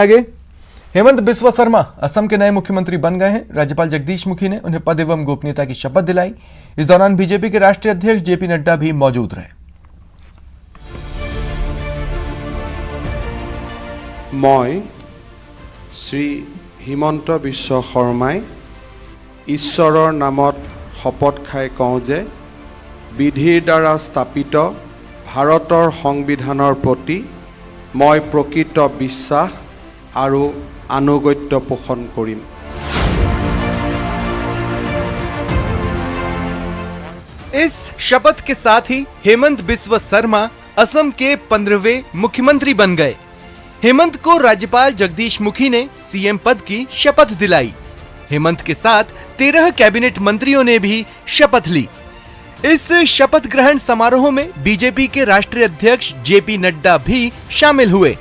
आगे हेमंत बिस्वा शर्मा असम के नए मुख्यमंत्री बन गए हैं। राज्यपाल जगदीश मुखी ने उन्हें पद एवं गोपनीयता की शपथ दिलाई। इस दौरान बीजेपी के राष्ट्रीय अध्यक्ष जेपी नड्डा भी मौजूद रहे। मैं श्री हिमंत बिस्वा शर्माई ईश्वरर नामत शपथ खाई कওঁ जे विधिर द्वारा स्थापित भारतर संविधाনৰ प्रति मैं प्रकृत विश्वास और अनुगत्य पोषण करिम। इस शपथ के साथ ही हेमंत बिस्वा शर्मा असम के 15वें मुख्यमंत्री बन गए। हेमंत को राज्यपाल जगदीश मुखी ने सीएम पद की शपथ दिलाई। हेमंत के साथ 13 कैबिनेट मंत्रियों ने भी शपथ ली। इस शपथ ग्रहण समारोह में बीजेपी के राष्ट्रीय अध्यक्ष जेपी नड्डा भी शामिल हुए।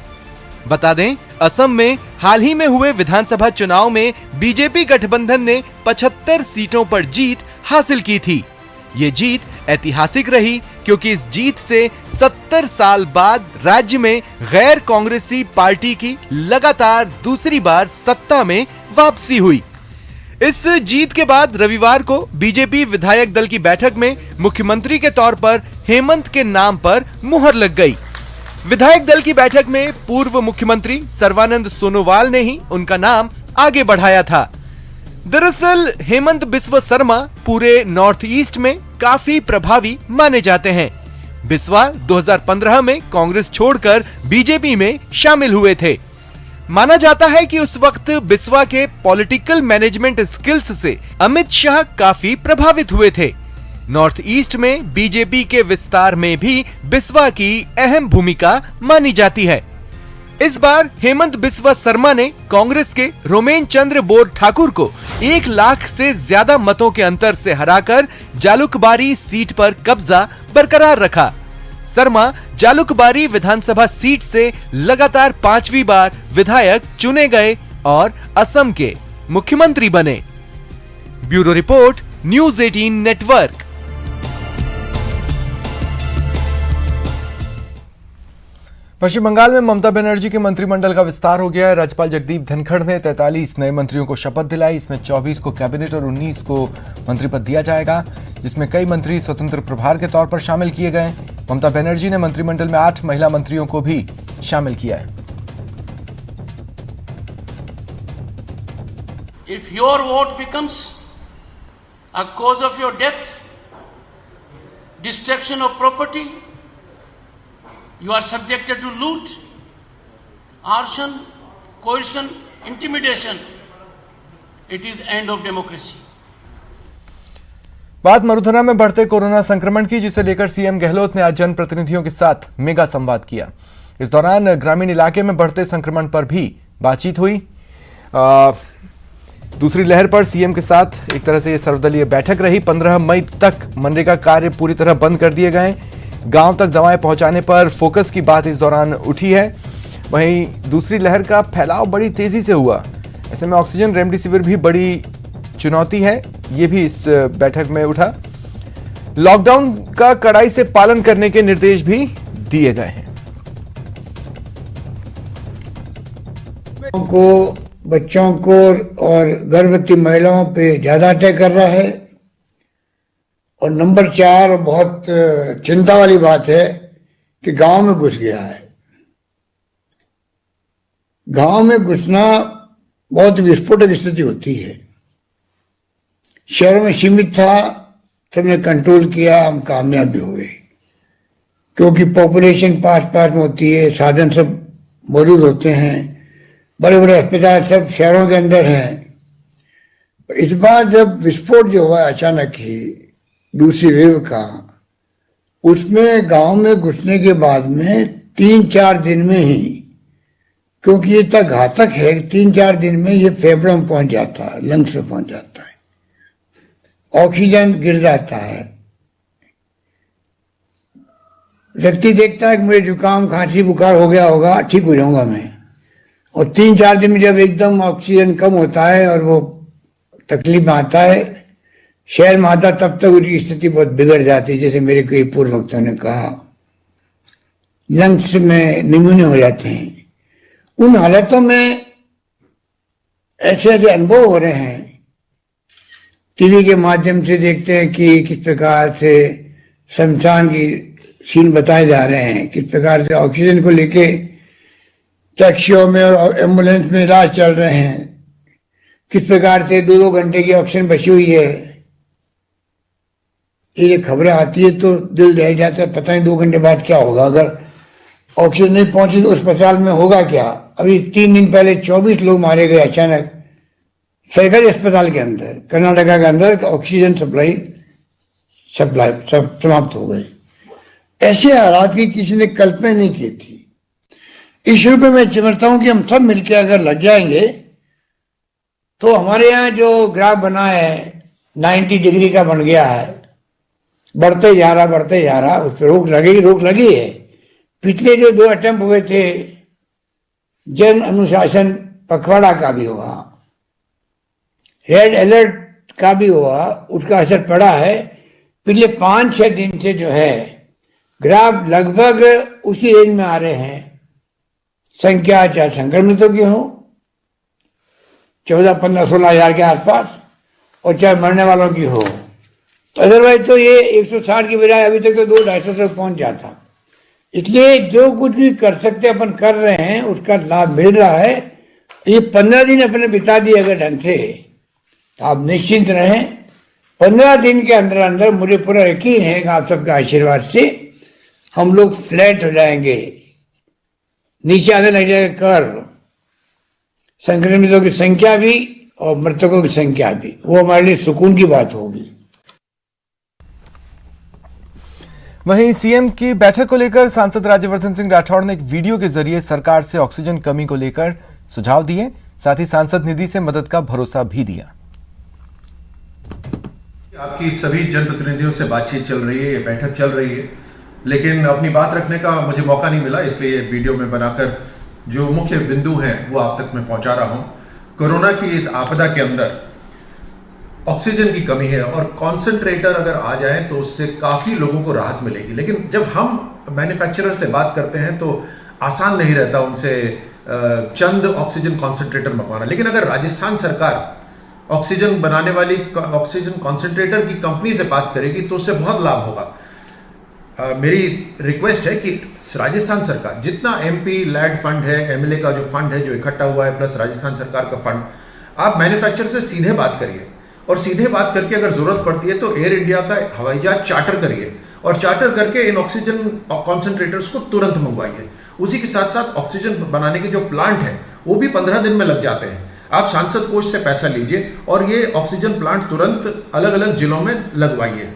बता दें, असम में हाल ही में हुए विधानसभा चुनाव में बीजेपी गठबंधन ने 75 सीटों पर जीत हासिल की थी। ये जीत ऐतिहासिक रही क्योंकि इस जीत से 70 साल बाद राज्य में गैर कांग्रेसी पार्टी की लगातार दूसरी बार सत्ता में वापसी हुई। इस जीत के बाद रविवार को बीजेपी विधायक दल की बैठक में मुख्यमंत्री के तौर पर हेमंत के नाम पर मुहर लग गई। विधायक दल की बैठक में पूर्व मुख्यमंत्री सर्बानंद सोनोवाल ने ही उनका नाम आगे बढ़ाया था। दरअसल हेमंत बिस्वा शर्मा पूरे नॉर्थ ईस्ट में काफी प्रभावी माने जाते हैं। बिस्वा 2015 में कांग्रेस छोड़कर बीजेपी में शामिल हुए थे। माना जाता है कि उस वक्त बिस्वा के पॉलिटिकल मैनेजमेंट स्किल्स से अमित शाह काफी प्रभावित हुए थे। नॉर्थ ईस्ट में बीजेपी के विस्तार में भी बिस्वा की अहम भूमिका मानी जाती है। इस बार हेमंत बिस्वा शर्मा ने कांग्रेस के रोमेन चंद्र बोर ठाकुर को 1 लाख से ज्यादा मतों के अंतर से हराकर जालुकबारी सीट पर कब्जा बरकरार रखा। शर्मा जालुकबारी विधानसभा सीट से लगातार 5वीं बार विधायक चुने गए और असम के मुख्यमंत्री बने। Bureau report, news 18 network. पश्चिम बंगाल में ममता बनर्जी के मंत्रिमंडल का विस्तार हो गया है। राज्यपाल जगदीप धनखड़ ने 43 नए मंत्रियों को शपथ दिलाई। इसमें 24 को कैबिनेट और 19 को मंत्री पद दिया जाएगा, जिसमें कई मंत्री स्वतंत्र प्रभार के तौर पर शामिल किए गए। ममता बनर्जी ने मंत्रिमंडल में 8 महिला मंत्रियों को भी शामिल किया है। If your vote becomes a cause of your death, destruction of property, you are subjected to loot, arson, coercion, intimidation. It is end of democracy. बात मरुधना में बढ़ते कोरोना संक्रमण की, जिसे लेकर सीएम गहलोत ने आज जनप्रतिनिधियों के साथ मेगा संवाद किया। इस दौरान ग्रामीण इलाके में बढ़ते संक्रमण पर भी बातचीत हुई। दूसरी लहर पर सीएम के साथ एक तरह से यह सर्वदलीय बैठक रही। 15 मई तक मनरेगा कार्य पूरी तरह बंद कर दिए गए। गांव तक दवाएं पहुंचाने पर फोकस की बात इस दौरान उठी है। वहीं दूसरी लहर का फैलाव बड़ी तेजी से हुआ। ऐसे में ऑक्सीजन, रेमडेसिविर भी बड़ी चुनौती है, ये भी इस बैठक में उठा। लॉकडाउन का कड़ाई से पालन करने के निर्देश भी दिए गए हैं। बच्चों को और गर्भवती महिलाओं पे ज्यादा अटैक कर रहा है। और नंबर 4 बहुत चिंता वाली बात है कि गांव में घुस गया है। गांव में घुसना बहुत विस्फोटक स्थिति होती है। शहरों में सीमित था, सबने कंट्रोल किया, हम कामयाब भी हुए क्योंकि पॉपुलेशन पास पास में होती है, साधन सब मौजूद होते हैं, बड़े बड़े अस्पताल सब शहरों के अंदर हैं। इस बार जब विस्फोट जो हुआ अचानक ही दूसरी वेव का, उसमें गांव में घुसने के बाद में 3-4 दिन में ही, क्योंकि ये इतना घातक है, 3-4 दिन में ये फेफड़ों में पहुंच जाता है, लंग्स में पहुंच जाता है, ऑक्सीजन गिर जाता है। व्यक्ति देखता है कि मुझे जुकाम, खांसी, बुखार हो गया होगा, ठीक हो जाऊंगा मैं, और 3-4 दिन में जब एकदम ऑक्सीजन कम होता है और वो तकलीफ में आता है, शहर में आता, तब तक उसकी स्थिति बहुत बिगड़ जाती है। जैसे मेरे कई पूर्व वक्तों ने कहा, लंग्स में निमोनिया हो जाते हैं उन हालातों में ऐसे ऐसे अनुभव हो रहे हैं, टीवी के माध्यम से देखते हैं कि किस प्रकार से शमशान की सीन बताए जा रहे हैं, किस प्रकार से ऑक्सीजन को लेके टैक्सियों में और एम्बुलेंस में इलाज चल रहे हैं, किस प्रकार से 2-2 घंटे की ऑक्सीजन बची हुई है। ये खबरें आती है तो दिल दहल जाता है, पता नहीं 2 घंटे बाद क्या होगा, अगर ऑक्सीजन नहीं पहुंची तो अस्पताल में होगा क्या। अभी 3 दिन पहले 24 लोग मारे गए अचानक सरकारी अस्पताल के अंदर, कर्नाटका के अंदर ऑक्सीजन सप्लाई समाप्त हो गई। ऐसे हालात की किसी ने कल्पना नहीं की थी। इस रूप में मैं समझता हूं कि हम सब मिलकर अगर लग जाएंगे तो हमारे यहाँ जो ग्राफ बना है 90 डिग्री का बन गया है, बढ़ते जा रहा, उस पर रोक लगी है। पिछले जो 2 अटेम्प्ट हुए थे, जन अनुशासन पखवाड़ा का भी हुआ, रेड अलर्ट का भी हुआ, उसका असर पड़ा है। पिछले 5-6 दिन से जो है ग्राफ लगभग उसी रेंज में आ रहे हैं। संख्या चाहे संक्रमितों की हो 14, 15, 16 हजार के आसपास, और चाहे मरने वालों की हो, तो अदरवाइज तो ये 160 की बजाय अभी तक तो 200-250 तक पहुंच जाता। इसलिए जो कुछ भी कर सकते अपन कर रहे हैं, उसका लाभ मिल रहा है। ये 15 दिन अपने बिता दिए अगर ढंग से, तो आप निश्चिंत रहें, 15 दिन के अंदर अंदर मुझे पूरा यकीन है कि आप सबके आशीर्वाद से हम लोग फ्लैट हो जाएंगे, नीचे आने लग जाएगा कर्व, संक्रमितों की संख्या भी और मृतकों की संख्या भी। वो हमारे लिए सुकून की बात होगी। वहीं सीएम की बैठक को लेकर सांसद राज्यवर्धन सिंह राठौड़ ने एक वीडियो के जरिए सरकार से ऑक्सीजन कमी को लेकर सुझाव दिए, साथ ही सांसद निधि से मदद का भरोसा भी दिया। आपकी सभी जनप्रतिनिधियों से बातचीत चल रही है, ये बैठक चल रही है, लेकिन अपनी बात रखने का मुझे मौका नहीं मिला, इसलिए ये वीडियो में बनाकर जो मुख्य बिंदु हैं वो आप तक मैं पहुंचा रहा हूं। कोरोना की इस आपदा के अंदर ऑक्सीजन की कमी है और कॉन्सेंट्रेटर अगर आ जाए तो उससे काफ़ी लोगों को राहत मिलेगी, लेकिन जब हम मैन्युफैक्चरर से बात करते हैं तो आसान नहीं रहता उनसे चंद ऑक्सीजन कॉन्सेंट्रेटर मंगवाना। लेकिन अगर राजस्थान सरकार ऑक्सीजन बनाने वाली ऑक्सीजन कॉन्सेंट्रेटर की कंपनी से बात करेगी तो उससे बहुत लाभ होगा। मेरी रिक्वेस्ट है कि राजस्थान सरकार जितना एमपी लैड फंड है, एमएलए का जो फंड है जो इकट्ठा हुआ है, प्लस राजस्थान सरकार का फंड, आप मैन्युफैक्चरर से सीधे बात करिए और सीधे बात करके अगर जरूरत पड़ती है तो एयर इंडिया का हवाई जहाज चार्टर करिए और चार्टर करके इन ऑक्सीजन कॉन्सेंट्रेटर्स को तुरंत मंगवाइए। उसी के साथ साथ ऑक्सीजन बनाने के जो प्लांट हैं वो भी 15 दिन में लग जाते हैं। आप सांसद कोष से पैसा लीजिए और ये ऑक्सीजन प्लांट तुरंत अलग अलग जिलों में लगवाइए।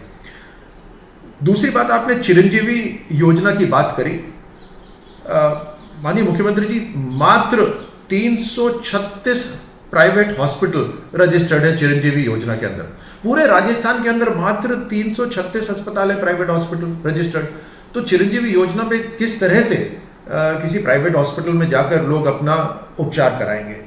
दूसरी बात, आपने चिरंजीवी योजना की बात करी। माननीय मुख्यमंत्री जी, मात्र 336 प्राइवेट हॉस्पिटल रजिस्टर्ड है चिरंजीवी योजना के अंदर। पूरे राजस्थान के अंदर मात्र 336 अस्पताल है प्राइवेट हॉस्पिटल रजिस्टर्ड। तो चिरंजीवी योजना पे किस तरह से किसी प्राइवेट हॉस्पिटल में जाकर लोग अपना उपचार कराएंगे?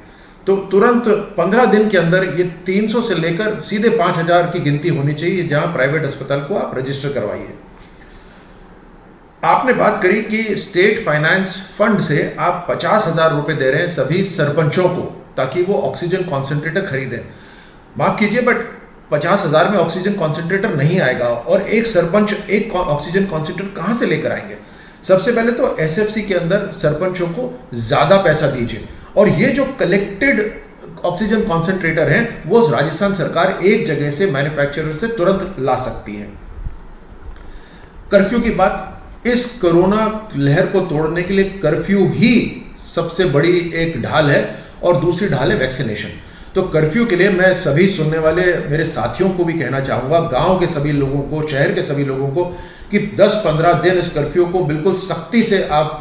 तो तुरंत 15 दिन के अंदर ये 300 से लेकर सीधे 5000 की गिनती होनी चाहिए जहां प्राइवेट अस्पताल को आप रजिस्टर करवाइए। आपने बात करी कि स्टेट फाइनेंस फंड से आप 50,000 रुपए दे रहे हैं सभी सरपंचों को ताकि वो ऑक्सीजन कॉन्सेंट्रेटर खरीदें। माफ कीजिए, बट 50,000 में ऑक्सीजन कॉन्सेंट्रेटर नहीं आएगा और एक सरपंच एक ऑक्सीजन कॉन्सेंट्रेटर कहां से लेकर आएंगे? सबसे पहले तो एसएफसी के अंदर सरपंचों को ज्यादा पैसा दीजिए और ये जो कलेक्टेड ऑक्सीजन कॉन्सेंट्रेटर हैं वो राजस्थान सरकार एक जगह से मैन्युफैक्चरर से तुरंत ला सकती है। कर्फ्यू की बात, इस कोरोना लहर को तोड़ने के लिए कर्फ्यू ही सबसे बड़ी एक ढाल है और दूसरी ढाल है वैक्सीनेशन। तो कर्फ्यू के लिए मैं सभी सुनने वाले मेरे साथियों को भी कहना चाहूंगा, गांव के सभी लोगों को, शहर के सभी लोगों को, कि 10-15 दिन इस कर्फ्यू को बिल्कुल सख्ती से आप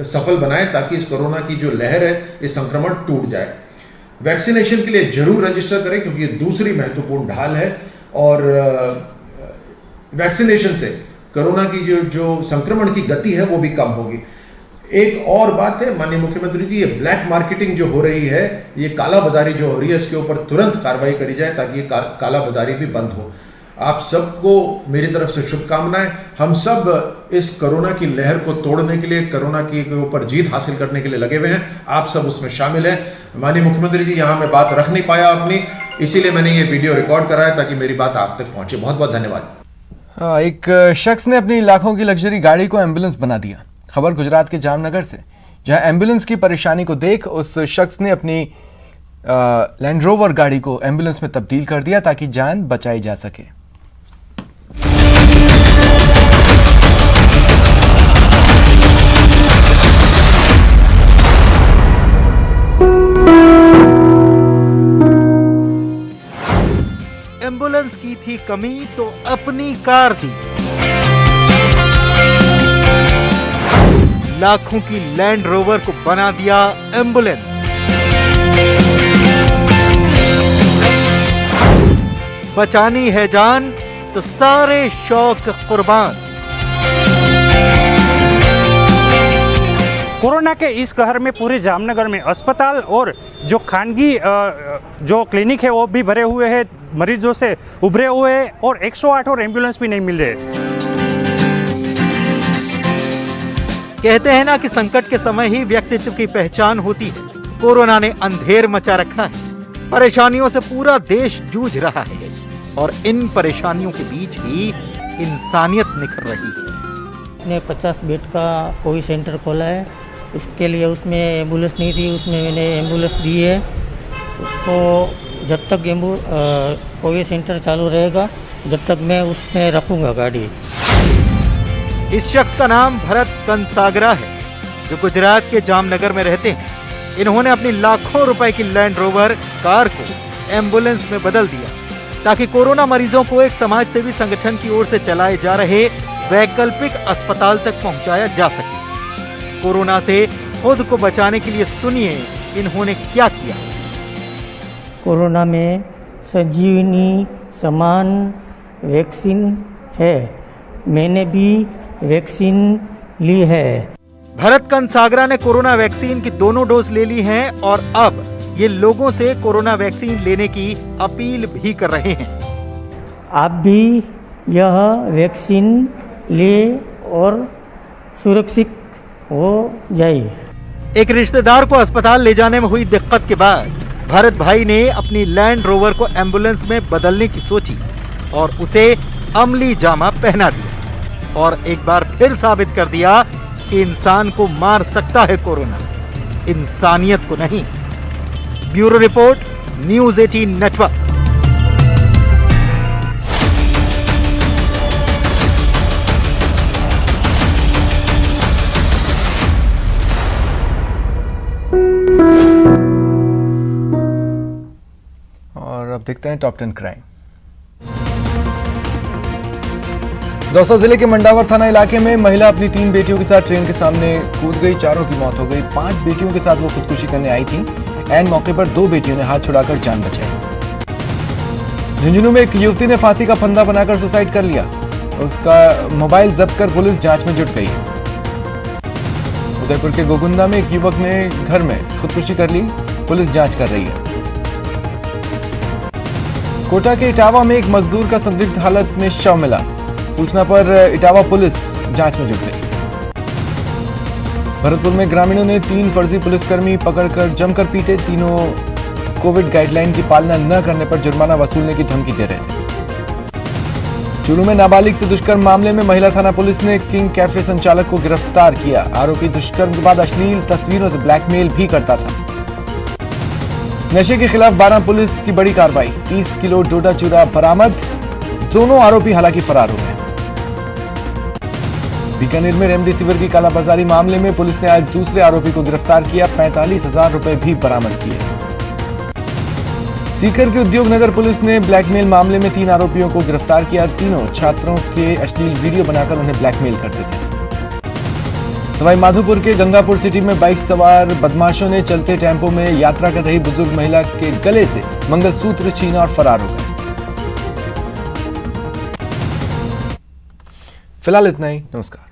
सफल बनाएं ताकि इस कोरोना की जो लहर है, इस संक्रमण टूट जाए। वैक्सीनेशन के लिए जरूर रजिस्टर करें क्योंकि ये दूसरी महत्वपूर्ण ढाल है और वैक्सीनेशन से कोरोना की जो संक्रमण की गति है वो भी कम होगी। एक और बात है माननीय मुख्यमंत्री जी, ये ब्लैक मार्केटिंग जो हो रही है, ये काला बाजारी जो हो रही है, इसके ऊपर तुरंत कार्रवाई करी जाए ताकि ये काला बाजारी भी बंद हो। आप सबको मेरी तरफ से शुभकामनाएं। हम सब इस कोरोना की लहर को तोड़ने के लिए, कोरोना के ऊपर जीत हासिल करने के लिए लगे हुए हैं। आप सब उसमें शामिल हैं। माननीय मुख्यमंत्री जी, यहाँ मैं बात रख नहीं पाया अपनी, इसीलिए मैंने ये वीडियो रिकॉर्ड कराया ताकि मेरी बात आप तक पहुंचे। बहुत बहुत धन्यवाद। एक शख्स ने अपनी लाखों की लग्जरी गाड़ी को एम्बुलेंस बना दिया। खबर गुजरात के जामनगर से, जहां एम्बुलेंस की परेशानी को देख उस शख्स ने अपनी लैंड रोवर गाड़ी को एम्बुलेंस में तब्दील कर दिया ताकि जान बचाई जा सके। एम्बुलेंस की थी कमी तो अपनी कार दी। लाखों की लैंड रोवर को बना दिया एम्बुलेंस। बचानी है जान तो सारे शौक कुर्बान। कोरोना के इस कहर में पूरे जामनगर में अस्पताल और जो खानगी जो क्लिनिक है वो भी भरे हुए हैं, मरीजों से उभरे हुए हैं और 108 और एम्बुलेंस भी नहीं मिल रहे। कहते हैं ना कि संकट के समय ही व्यक्तित्व की पहचान होती है। कोरोना ने अंधेर मचा रखा है। परेशानियों से पूरा देश जूझ रहा है और इन परेशानियों के बीच भी इंसानियत निखर रही है। ने 50 बेड का कोविड सेंटर खोला है। उसके लिए उसमें एम्बुलेंस नहीं थी, उसमें मैंने एम्बुलेंस दी है। उसको जब तक कोविड सेंटर चालू रहेगा जब तक मैं उसमें रखूँगा गाड़ी। इस शख्स का नाम भरत कंसागरा है, जो गुजरात के जामनगर में रहते हैं। इन्होंने अपनी लाखों रुपए की लैंड रोवर कार को एम्बुलेंस में बदल दिया ताकि कोरोना मरीजों को एक समाज सेवी संगठन की ओर से चलाए जा रहे वैकल्पिक अस्पताल तक पहुंचाया जा सके। कोरोना से खुद को बचाने के लिए सुनिए इन्होंने क्या किया। कोरोना में संजीवनी समान वैक्सीन है, मैंने भी वैक्सीन ली है। भरत कंसागरा ने कोरोना वैक्सीन की दोनों डोज ले ली हैं और अब ये लोगों से कोरोना वैक्सीन लेने की अपील भी कर रहे हैं। आप भी यह वैक्सीन ले और सुरक्षित हो जाइए। एक रिश्तेदार को अस्पताल ले जाने में हुई दिक्कत के बाद भरत भाई ने अपनी लैंड रोवर को एम्बुलेंस में बदलने की सोची और उसे अमली जामा पहना दिया और एक बार फिर साबित कर दिया कि इंसान को मार सकता है कोरोना, इंसानियत को नहीं। Bureau report, news 18 network. और अब देखते हैं टॉप 10 क्राइम। दौसा जिले के मंडावर थाना इलाके में महिला अपनी 3 बेटियों के साथ ट्रेन के सामने कूद गई। चारों की मौत हो गई। 5 बेटियों के साथ वो खुदकुशी करने आई थी। ऐन मौके पर 2 बेटियों ने हाथ छुड़ाकर जान बचाई। झुंझुनू में एक युवती ने फांसी का फंदा बनाकर सुसाइड कर लिया। उसका मोबाइल जब्त कर पुलिस जांच में जुट गई। उदयपुर के गोगुंदा में एक युवक ने घर में खुदकुशी कर ली। पुलिस जांच कर रही है। कोटा के इटावा में एक मजदूर का संदिग्ध हालत में शव मिला। सूचना पर इटावा पुलिस जांच में जुट गई। भरतपुर में ग्रामीणों ने 3 फर्जी पुलिसकर्मी पकड़कर जमकर पीटे। तीनों कोविड गाइडलाइन की पालना न करने पर जुर्माना वसूलने की धमकी दे रहे थे। चूरू में नाबालिग से दुष्कर्म मामले में महिला थाना पुलिस ने किंग कैफे संचालक को गिरफ्तार किया। आरोपी दुष्कर्म के बाद अश्लील तस्वीरों से ब्लैकमेल भी करता था। नशे के खिलाफ 12 पुलिस की बड़ी कार्रवाई। 30 किलो डोडा चूरा बरामद। दोनों आरोपी हालांकि फरार हो गए। बीकानेर में रेमडेसिविर की कालाबाजारी मामले में पुलिस ने आज दूसरे आरोपी को गिरफ्तार किया। 45,000 रुपए भी बरामद किए। सीकर की उद्योग नगर पुलिस ने ब्लैकमेल मामले में 3 आरोपियों को गिरफ्तार किया। तीनों छात्रों के अश्लील वीडियो बनाकर उन्हें ब्लैकमेल करते थे। सवाई माधोपुर के गंगापुर सिटी में बाइक सवार बदमाशों ने चलते टेम्पो में यात्रा कर रही बुजुर्ग महिला के गले से मंगलसूत्र छीना और फरार हो गए। फिलहाल इतना ही। नमस्कार।